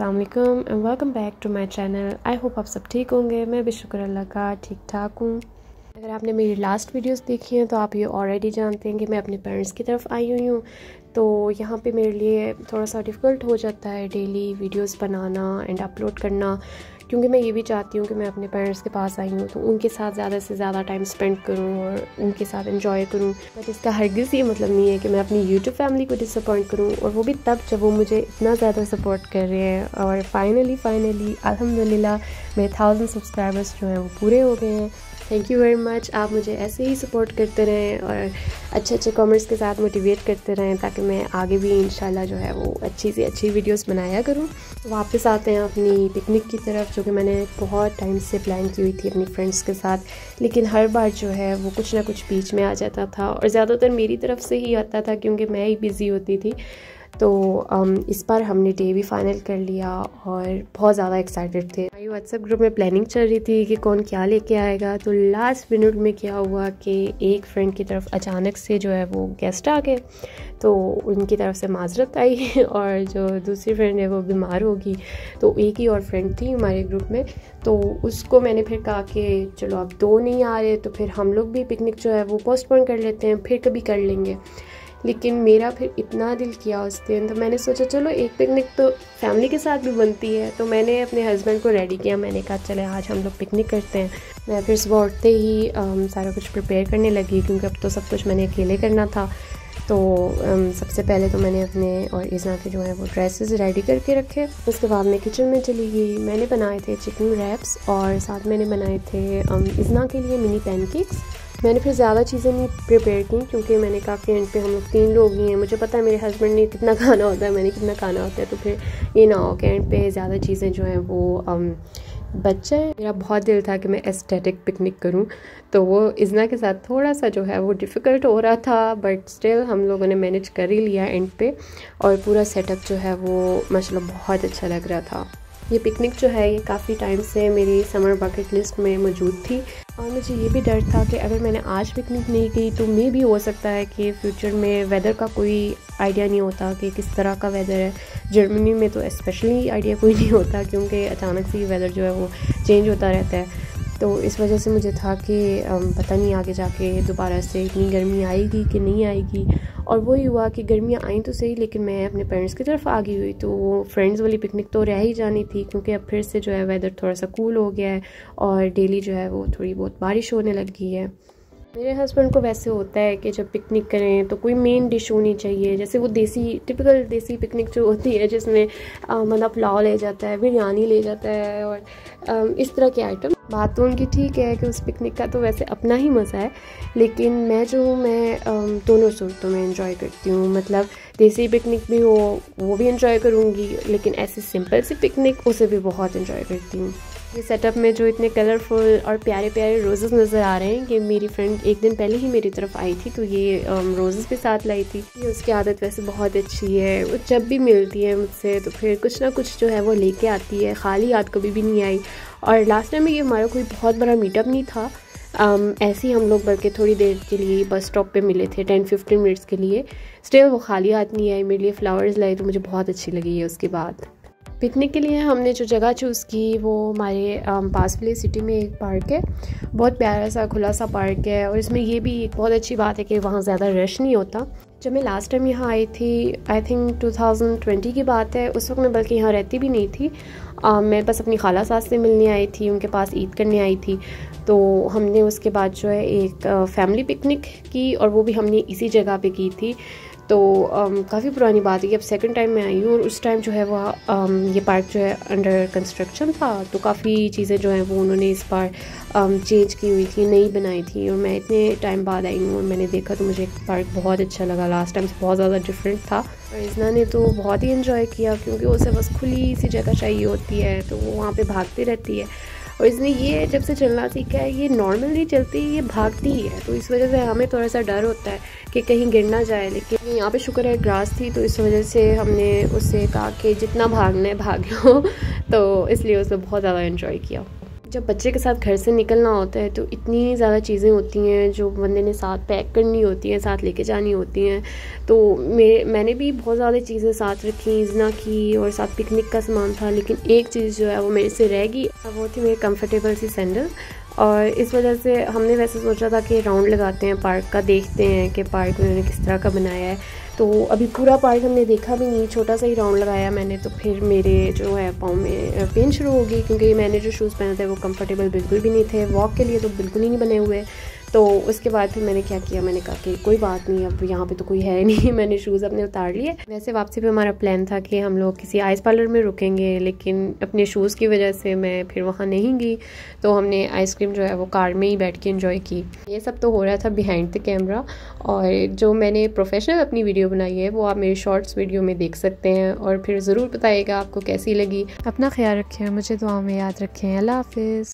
अस्सलाम वालेकुम and welcome back to my channel. I hope आप सब ठीक होंगे। मैं भी शुक्र अल्लाह का ठीक ठाक हूँ। अगर आपने मेरी लास्ट वीडियोस देखी हैं तो आप ये ऑलरेडी जानते हैं कि मैं अपने पेरेंट्स की तरफ आई हुई हूँ। तो यहाँ पे मेरे लिए थोड़ा सा डिफ़िकल्ट हो जाता है daily videos banana and upload करना, क्योंकि मैं ये भी चाहती हूँ कि मैं अपने पेरेंट्स के पास आई हूँ तो उनके साथ ज़्यादा से ज़्यादा टाइम स्पेंड करूँ और उनके साथ एंजॉय करूँ। बट इसका हरगिज़ ये मतलब नहीं है कि मैं अपनी यूट्यूब फैमिली को डिसअपॉइंट करूँ, और वो भी तब जब वो मुझे इतना ज़्यादा सपोर्ट कर रहे हैं। और फाइनली अल्हम्दुलिल्लाह मेरे 1000 सब्सक्राइबर्स जो हैं वो पूरे हो गए हैं। Thank you very much. आप मुझे ऐसे ही सपोर्ट करते रहें और अच्छे अच्छे कमेंट्स के साथ मोटिवेट करते रहें ताकि मैं आगे भी इंशाल्लाह जो है वो अच्छी से अच्छी वीडियोस बनाया करूं। वापस आते हैं अपनी पिकनिक की तरफ, जो कि मैंने बहुत टाइम से प्लान की हुई थी अपनी फ्रेंड्स के साथ, लेकिन हर बार जो है वो कुछ ना कुछ बीच में आ जाता था और ज़्यादातर मेरी तरफ से ही आता था क्योंकि मैं ही बिज़ी होती थी। तो इस बार हमने डे भी फाइनल कर लिया और बहुत ज़्यादा एक्साइटेड थे। हमारी व्हाट्सएप ग्रुप में प्लानिंग चल रही थी कि कौन क्या लेके आएगा। तो लास्ट मिनट में क्या हुआ कि एक फ्रेंड की तरफ अचानक से जो है वो गेस्ट आ गए, तो उनकी तरफ से माजरत आई और जो दूसरी फ्रेंड है वो बीमार होगी। तो एक ही और फ्रेंड थी हमारे ग्रुप में, तो उसको मैंने फिर कहा कि चलो अब 2 नहीं आ रहे तो फिर हम लोग भी पिकनिक जो है वो पोस्टपोन कर लेते हैं, फिर कभी कर लेंगे। लेकिन मेरा फिर इतना दिल किया उस दिन, तो मैंने सोचा चलो एक पिकनिक तो फैमिली के साथ भी बनती है। तो मैंने अपने हस्बैंड को रेडी किया, मैंने कहा चले आज हम लोग पिकनिक करते हैं। मैं फिर सुबह उठते ही सारा कुछ प्रिपेयर करने लगी, क्योंकि अब तो सब कुछ मैंने अकेले करना था। तो सबसे पहले तो मैंने अपने और इज़ना के जो है वो ड्रेसेस रेडी करके रखे। उसके बाद मैं किचन में चली गई। मैंने बनाए थे चिकन रैप्स और साथ मैंने बनाए थे इज़ना के लिए मिनी पैनकेक्स। मैंने फिर ज़्यादा चीज़ें नहीं प्रिपेयर की क्योंकि मैंने कहा कि एंड पे हम लोग 3 लोग ही हैं। मुझे पता है मेरे हस्बैंड ने कितना खाना होता है, मैंने कितना खाना होता है, तो फिर ये ना हो कि एंड पे ज़्यादा चीज़ें जो हैं वो बच जाए। मेरा बहुत दिल था कि मैं एस्थेटिक पिकनिक करूं, तो वो इज़ना के साथ थोड़ा सा जो है वो डिफ़िकल्ट हो रहा था, बट स्टिल हम लोगों ने मैनेज कर ही लिया एंड पे। और पूरा सेटअप जो है वो माशाल्लाह बहुत अच्छा लग रहा था। ये पिकनिक जो है ये काफ़ी टाइम से मेरी समर बकेट लिस्ट में मौजूद थी, और मुझे ये भी डर था कि अगर मैंने आज पिकनिक नहीं की तो मे भी हो सकता है कि फ्यूचर में वेदर का कोई आइडिया नहीं होता कि किस तरह का वेदर है। जर्मनी में तो स्पेशली आइडिया कोई नहीं होता क्योंकि अचानक से वेदर जो है वो चेंज होता रहता है। तो इस वजह से मुझे था कि पता नहीं आगे जाके दोबारा से इतनी गर्मी आएगी कि नहीं आएगी। और वही हुआ कि गर्मियाँ आई तो सही, लेकिन मैं अपने पेरेंट्स की तरफ आ गई हुई, तो वो फ्रेंड्स वाली पिकनिक तो रह ही जानी थी क्योंकि अब फिर से जो है वेदर थोड़ा सा कूल हो गया है और डेली जो है वो थोड़ी बहुत बारिश होने लगी है। मेरे हस्बैंड को वैसे होता है कि जब पिकनिक करें तो कोई मेन डिश होनी चाहिए, जैसे वो टिपिकल देसी पिकनिक जो होती है जिसमें मतलब पुलाव ले जाता है, बिरयानी ले जाता है और इस तरह के आइटम। बात तो उनकी ठीक है कि उस पिकनिक का तो वैसे अपना ही मज़ा है, लेकिन मैं दोनों सूरतों में एंजॉय करती हूँ। मतलब देसी पिकनिक भी हो वो भी एंजॉय करूँगी, लेकिन ऐसे सिंपल सी पिकनिक उसे भी बहुत एंजॉय करती हूँ। ये सेटअप में जो इतने कलरफुल और प्यारे प्यारे रोज़ेस नज़र आ रहे हैं, कि मेरी फ्रेंड एक दिन पहले ही मेरी तरफ आई थी तो ये रोज़ेस भी साथ लाई थी। ये उसकी आदत वैसे बहुत अच्छी है, वो जब भी मिलती है मुझसे तो फिर कुछ ना कुछ जो है वो लेके आती है, खाली हाथ कभी भी नहीं आई। और लास्ट टाइम में ये हमारा कोई बहुत बड़ा मीटअप नहीं था, ऐसे ही हम लोग बल्कि थोड़ी देर के लिए बस स्टॉप पे मिले थे 10-15 मिनट्स के लिए। स्टिल वो खाली हाथ नहीं आई, मेरे लिए फ़्लावर्स लाई तो मुझे बहुत अच्छी लगी है। उसके बाद पिकनिक के लिए हमने जो जगह चूज़ की वो हमारे पास वाली सिटी में एक पार्क है, बहुत प्यारा सा खुला सा पार्क है। और इसमें ये भी एक बहुत अच्छी बात है कि वहाँ ज़्यादा रश नहीं होता। जब मैं लास्ट टाइम यहाँ आई थी, आई थिंक 2020 की बात है, उस वक्त मैं बल्कि यहाँ रहती भी नहीं थी। मैं बस अपनी खाला सास से मिलने आई थी, उनके पास ईद करने आई थी। तो हमने उसके बाद जो है एक फैमिली पिकनिक की, और वो भी हमने इसी जगह पे की थी। तो काफ़ी पुरानी बात है कि अब सेकंड टाइम मैं आई हूँ, और उस टाइम जो है वह ये पार्क जो है अंडर कंस्ट्रक्शन था, तो काफ़ी चीज़ें जो हैं वो उन्होंने इस बार चेंज की हुई थी, नई बनाई थी। और मैं इतने टाइम बाद आई हूँ और मैंने देखा तो मुझे पार्क बहुत अच्छा लगा, लास्ट टाइम से बहुत ज़्यादा डिफरेंट था। और इज़ना ने तो बहुत ही इन्जॉय किया क्योंकि उसे बस खुली सी जगह चाहिए होती है, तो वो वहाँ पर भागती रहती है। और इसने ये जब से चलना सीखा है, ये नॉर्मल नहीं चलती, ये भागती ही है, तो इस वजह से हमें थोड़ा सा डर होता है कि कहीं गिर ना जाए। लेकिन यहाँ पे शुक्र है ग्रास थी, तो इस वजह से हमने उससे कहा कि जितना भागना है भाग लो तो इसलिए उसने बहुत ज़्यादा एंजॉय किया। जब बच्चे के साथ घर से निकलना होता है तो इतनी ज़्यादा चीज़ें होती हैं जो बंदे ने साथ पैक करनी होती हैं, साथ लेके जानी होती हैं। तो मैंने भी बहुत ज़्यादा चीज़ें साथ रखी, इजना की, और साथ पिकनिक का सामान था। लेकिन एक चीज़ जो है वो मेरे से रह गई, वो थी मेरी कंफर्टेबल सी सैंडल। और इस वजह से हमने वैसे सोचा था कि राउंड लगाते हैं पार्क का, देखते हैं कि पार्क उन्होंने किस तरह का बनाया है। तो अभी पूरा पार्क हमने देखा भी नहीं, छोटा सा ही राउंड लगाया मैंने। तो फिर मेरे जो है पाँव में पेन शुरू हो गई, क्योंकि मैंने जो शूज़ पहने थे वो कंफर्टेबल बिल्कुल भी नहीं थे, वॉक के लिए तो बिल्कुल ही नहीं बने हुए। तो उसके बाद फिर मैंने क्या किया, मैंने कहा कि कोई बात नहीं, अब यहाँ पे तो कोई है नहीं। मैंने शूज़ अपने उतार लिए। वैसे वापसी पे हमारा प्लान था कि हम लोग किसी आइस पार्लर में रुकेंगे, लेकिन अपने शूज़ की वजह से मैं फिर वहाँ नहीं गई। तो हमने आइसक्रीम जो है वो कार में ही बैठ के एंजॉय की। ये सब तो हो रहा था बिहाइंड द कैमरा, और जो मैंने प्रोफेशनल अपनी वीडियो बनाई है वो आप मेरी शॉर्ट्स वीडियो में देख सकते हैं। और फिर ज़रूर बताइएगा आपको कैसी लगी। अपना ख्याल रखें, मुझे दुआओं में याद रखें। अल्लाह हाफिज़।